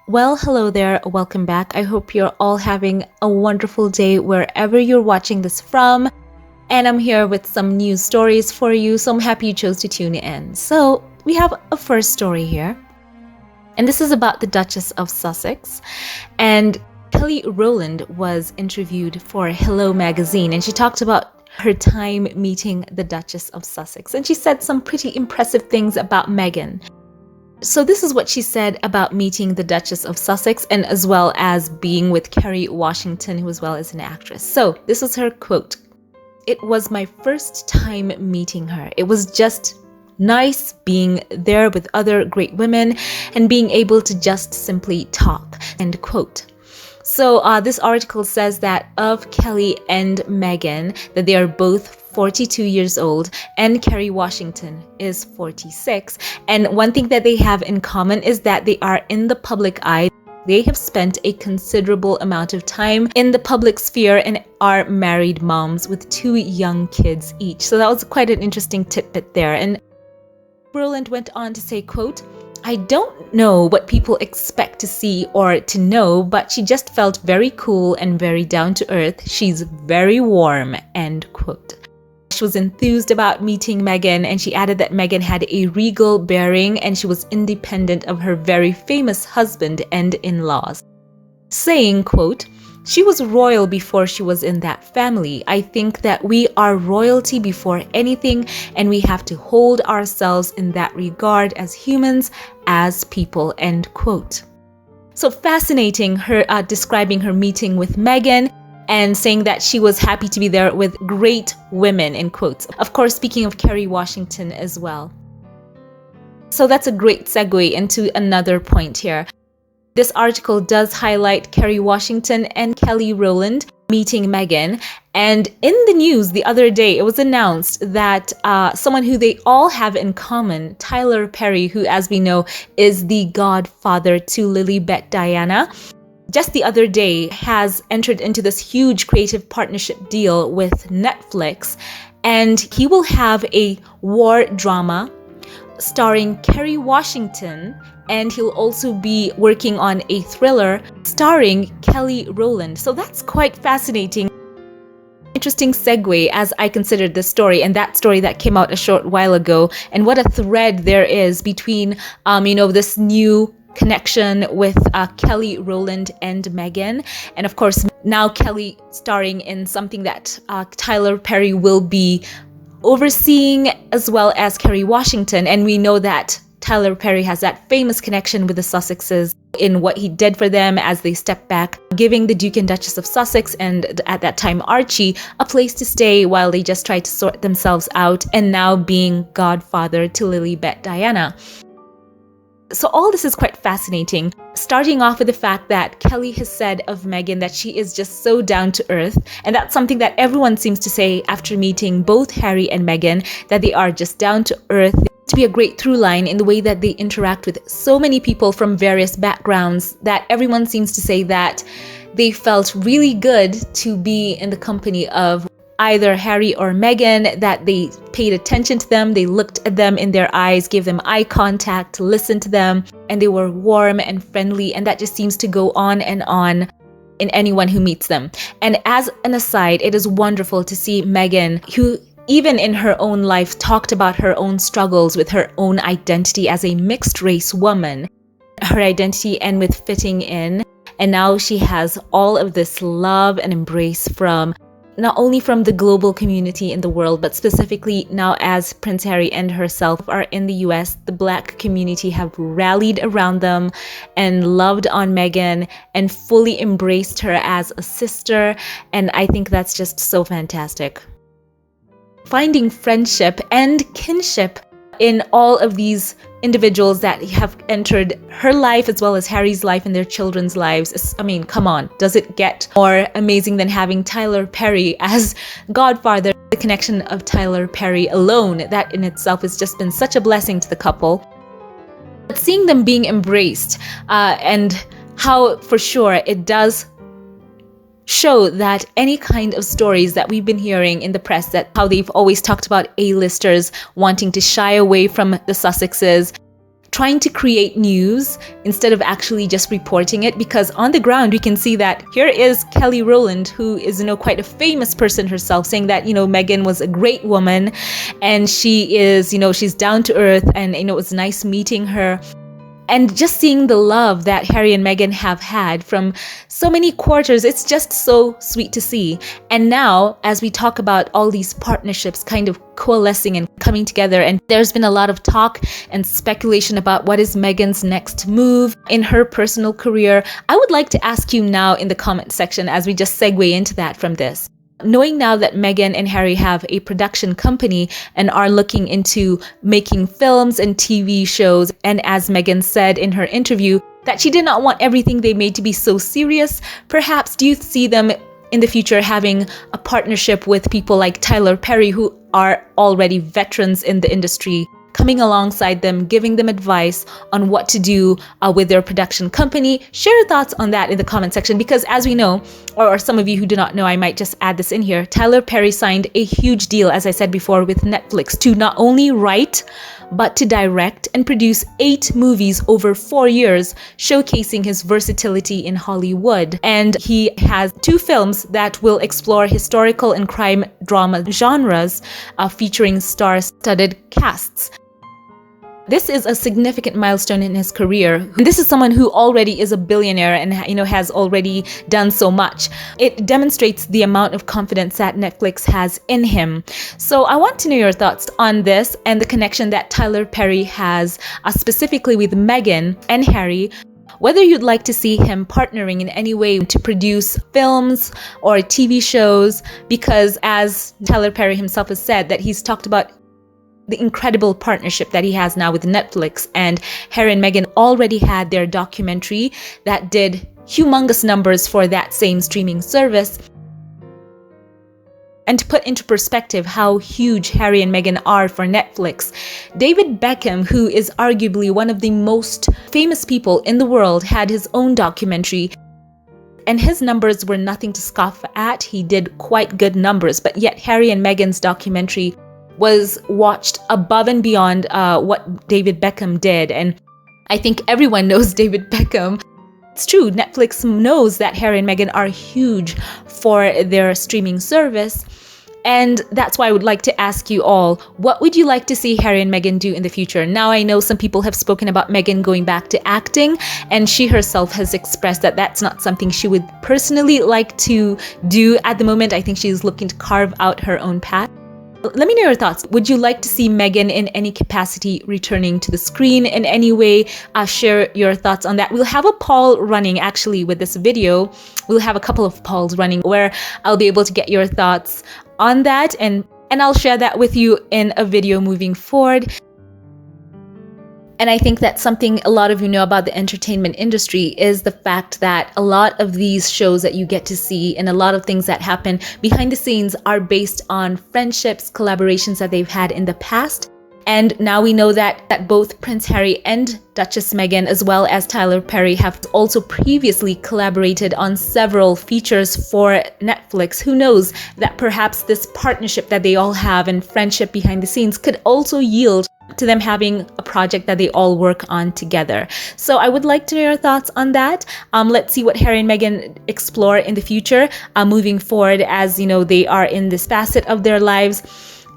Well, hello there. Welcome back. I hope you're all having a wonderful day wherever you're watching this from. And I'm here with some news stories for you, so I'm happy you chose to tune in. So, we have a first story here. And this is about the Duchess of Sussex. And Kelly Rowland was interviewed for Hello magazine, and she talked about her time meeting the Duchess of Sussex. And she said some pretty impressive things about Meghan. So this is what she said about meeting the Duchess of Sussex and as well as being with Kerry Washington, who as well is an actress. So this was her quote. "It was my first time meeting her. It was just nice being there with other great women and being able to just simply talk." End quote. So this article says that of Kelly and Meghan, that they are both 42 years old, and Kerry Washington is 46. And one thing that they have in common is that they are in the public eye. They have spent a considerable amount of time in the public sphere and are married moms with 2 young kids each. So that was quite an interesting tidbit there. And Rowland went on to say, quote, "I don't know what people expect to see or to know, but she just felt very cool and very down to earth. She's very warm," end quote. She was enthused about meeting Meghan, and she added that Meghan had a regal bearing and she was independent of her very famous husband and in-laws. Saying, quote, "She was royal before she was in that family. I think that we are royalty before anything, and we have to hold ourselves in that regard as humans, as people," end quote. So fascinating, her describing her meeting with Meghan and saying that she was happy to be there with great women, in quotes. Of course, speaking of Kerry Washington as well. So that's a great segue into another point here. This article does highlight Kerry Washington and Kelly Rowland meeting Meghan. And in the news the other day, it was announced that someone who they all have in common, Tyler Perry, who, as we know, is the godfather to Lilibet Diana, just the other day has entered into this huge creative partnership deal with Netflix. And he will have a war drama starring Kerry Washington, and he'll also be working on a thriller starring Kelly Rowland. So that's quite fascinating. Interesting segue as I considered this story and that story that came out a short while ago, and what a thread there is between, this new connection with Kelly Rowland and Meghan. And of course, now Kelly starring in something that Tyler Perry will be overseeing, as well as Kerry Washington. And we know that Tyler Perry has that famous connection with the Sussexes in what he did for them as they stepped back, giving the Duke and Duchess of Sussex, and at that time Archie, a place to stay while they just tried to sort themselves out, and now being godfather to Lilibet Diana. So all this is quite fascinating, starting off with the fact that Kelly has said of Meghan that she is just so down to earth. And that's something that everyone seems to say after meeting both Harry and Meghan, that they are just down to earth. To be a great through line in the way that they interact with so many people from various backgrounds, that everyone seems to say that they felt really good to be in the company of either Harry or Meghan, that they paid attention to them, they looked at them in their eyes, gave them eye contact, listened to them, and they were warm and friendly. And that just seems to go on and on in anyone who meets them. And as an aside, it is wonderful to see Meghan, who even in her own life talked about her own struggles with her own identity as a mixed race woman, her identity and with fitting in. And now she has all of this love and embrace from not only from the global community in the world, but specifically now as Prince Harry and herself are in the US, the Black community have rallied around them and loved on Meghan and fully embraced her as a sister. And I think that's just so fantastic. Finding friendship and kinship in all of these individuals that have entered her life as well as Harry's life and their children's lives. I mean, come on, does it get more amazing than having Tyler Perry as godfather? The connection of Tyler Perry alone, that in itself has just been such a blessing to the couple. But seeing them being embraced and how for sure it does show that any kind of stories that we've been hearing in the press, that how they've always talked about A-listers wanting to shy away from the Sussexes, trying to create news instead of actually just reporting it, because on the ground we can see that here is Kelly Rowland, who is, quite a famous person herself, saying that, Meghan was a great woman and she is, she's down to earth, and, it was nice meeting her. And just seeing the love that Harry and Meghan have had from so many quarters, it's just so sweet to see. And now, as we talk about all these partnerships kind of coalescing and coming together, and there's been a lot of talk and speculation about what is Meghan's next move in her personal career, I would like to ask you now in the comment section, as we just segue into that from this. Knowing now that Meghan and Harry have a production company and are looking into making films and TV shows, and as Meghan said in her interview, that she did not want everything they made to be so serious, perhaps do you see them in the future having a partnership with people like Tyler Perry, who are already veterans in the industry, coming alongside them, giving them advice on what to do with their production company? Share your thoughts on that in the comment section, because as we know, or some of you who do not know, I might just add this in here, Tyler Perry signed a huge deal, as I said before, with Netflix to not only write, but to direct and produce 8 movies over 4 years, showcasing his versatility in Hollywood. And he has 2 films that will explore historical and crime drama genres, featuring star-studded casts. This is a significant milestone in his career. This is someone who already is a billionaire and has already done so much. It demonstrates the amount of confidence that Netflix has in him. So I want to know your thoughts on this and the connection that Tyler Perry has specifically with Meghan and Harry. Whether you'd like to see him partnering in any way to produce films or TV shows, because as Tyler Perry himself has said, that he's talked about the incredible partnership that he has now with Netflix, and Harry and Meghan already had their documentary that did humongous numbers for that same streaming service. And to put into perspective how huge Harry and Meghan are for Netflix, David Beckham, who is arguably one of the most famous people in the world, had his own documentary, and his numbers were nothing to scoff at. He did quite good numbers, but yet Harry and Meghan's documentary was watched above and beyond what David Beckham did. And I think everyone knows David Beckham. It's true, Netflix knows that Harry and Meghan are huge for their streaming service. And that's why I would like to ask you all, what would you like to see Harry and Meghan do in the future? Now, I know some people have spoken about Meghan going back to acting, and she herself has expressed that that's not something she would personally like to do at the moment. I think she's looking to carve out her own path. Let me know your thoughts. Would you like to see Meghan in any capacity returning to the screen in any way? Share your thoughts on that. We'll have a poll running actually with this video. We'll have a couple of polls running where I'll be able to get your thoughts on that, and I'll share that with you in a video moving forward. And I think that something a lot of you know about the entertainment industry is the fact that a lot of these shows that you get to see and a lot of things that happen behind the scenes are based on friendships, collaborations that they've had in the past. And now we know that both Prince Harry and Duchess Meghan, as well as Tyler Perry, have also previously collaborated on several features for Netflix. Who knows that perhaps this partnership that they all have and friendship behind the scenes could also yield to them having a project that they all work on together. So I would like to know your thoughts on that. Let's see what Harry and Meghan explore in the future, moving forward, as they are in this facet of their lives,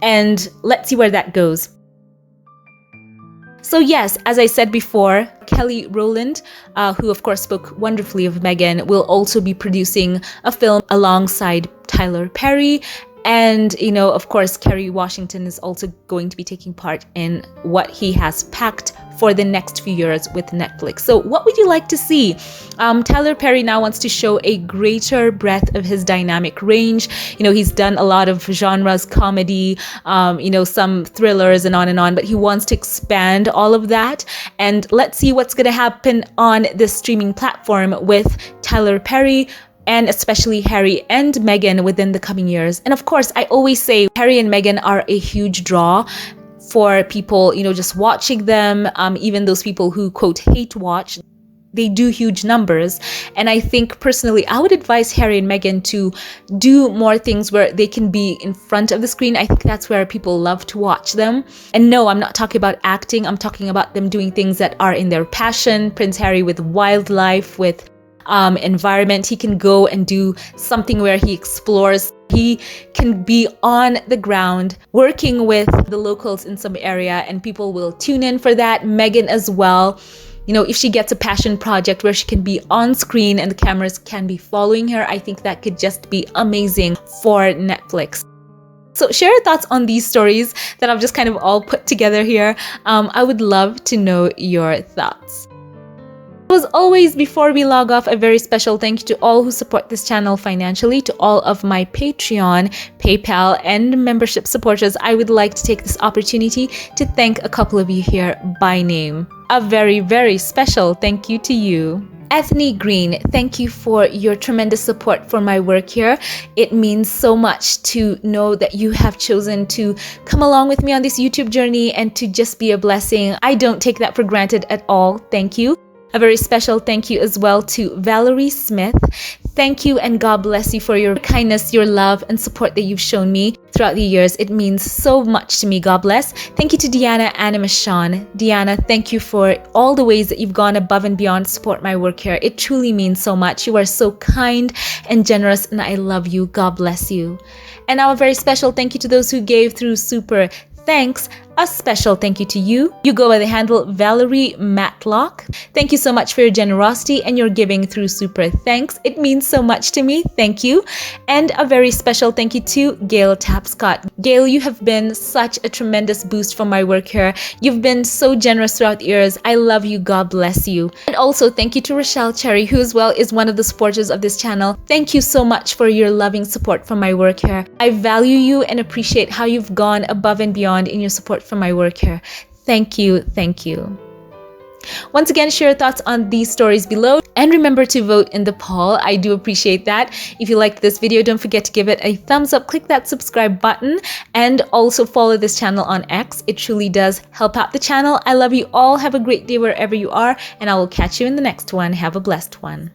and let's see where that goes. So yes, as I said before, Kelly Rowland, who of course spoke wonderfully of Meghan, will also be producing a film alongside Tyler Perry. And, of course, Kerry Washington is also going to be taking part in what he has packed for the next few years with Netflix. So what would you like to see? Tyler Perry now wants to show a greater breadth of his dynamic range. He's done a lot of genres, comedy, some thrillers and on, but he wants to expand all of that. And let's see what's going to happen on this streaming platform with Tyler Perry, and especially Harry and Meghan within the coming years. And of course, I always say Harry and Meghan are a huge draw for people, just watching them, even those people who, quote, hate watch. they do huge numbers. And I think personally, I would advise Harry and Meghan to do more things where they can be in front of the screen. I think that's where people love to watch them. And no, I'm not talking about acting. I'm talking about them doing things that are in their passion. Prince Harry with wildlife, with environment. He can go and do something where he explores. He can be on the ground working with the locals in some area, and people will tune in for that. Meghan as well. You know, if she gets a passion project where she can be on screen and the cameras can be following her, I think that could just be amazing for Netflix. So share your thoughts on these stories that I've just kind of all put together here. I would love to know your thoughts. As always, before we log off, a very special thank you to all who support this channel financially, to all of my Patreon, PayPal, and membership supporters. I would like to take this opportunity to thank a couple of you here by name. A very, very special thank you to you. Ethne Green, thank you for your tremendous support for my work here. It means so much to know that you have chosen to come along with me on this YouTube journey and to just be a blessing. I don't take that for granted at all. Thank you. A very special thank you as well to Valerie Smith. Thank you and God bless you for your kindness, your love, and support that you've shown me throughout the years. It means so much to me. God bless. Thank you to Deanna Animashan. Deanna, thank you for all the ways that you've gone above and beyond to support my work here. It truly means so much. You are so kind and generous, and I love you. God bless you. And now a very special thank you to those who gave through Super Thanks. A special thank you to you. You go by the handle Valerie Matlock. Thank you so much for your generosity and your giving through Super Thanks. It means so much to me. Thank you. And a very special thank you to Gail Tapscott. Gail, you have been such a tremendous boost for my work here. You've been so generous throughout the years. I love you. God bless you. And also thank you to Rochelle Cherry, who as well is one of the supporters of this channel. Thank you so much for your loving support for my work here. I value you and appreciate how you've gone above and beyond in your support for my work here. Thank you. Thank you. Once again, share your thoughts on these stories below and remember to vote in the poll. I do appreciate that. If you liked this video, don't forget to give it a thumbs up, click that subscribe button, and also follow this channel on X. It truly does help out the channel. I love you all. Have a great day wherever you are, and I will catch you in the next one. Have a blessed one.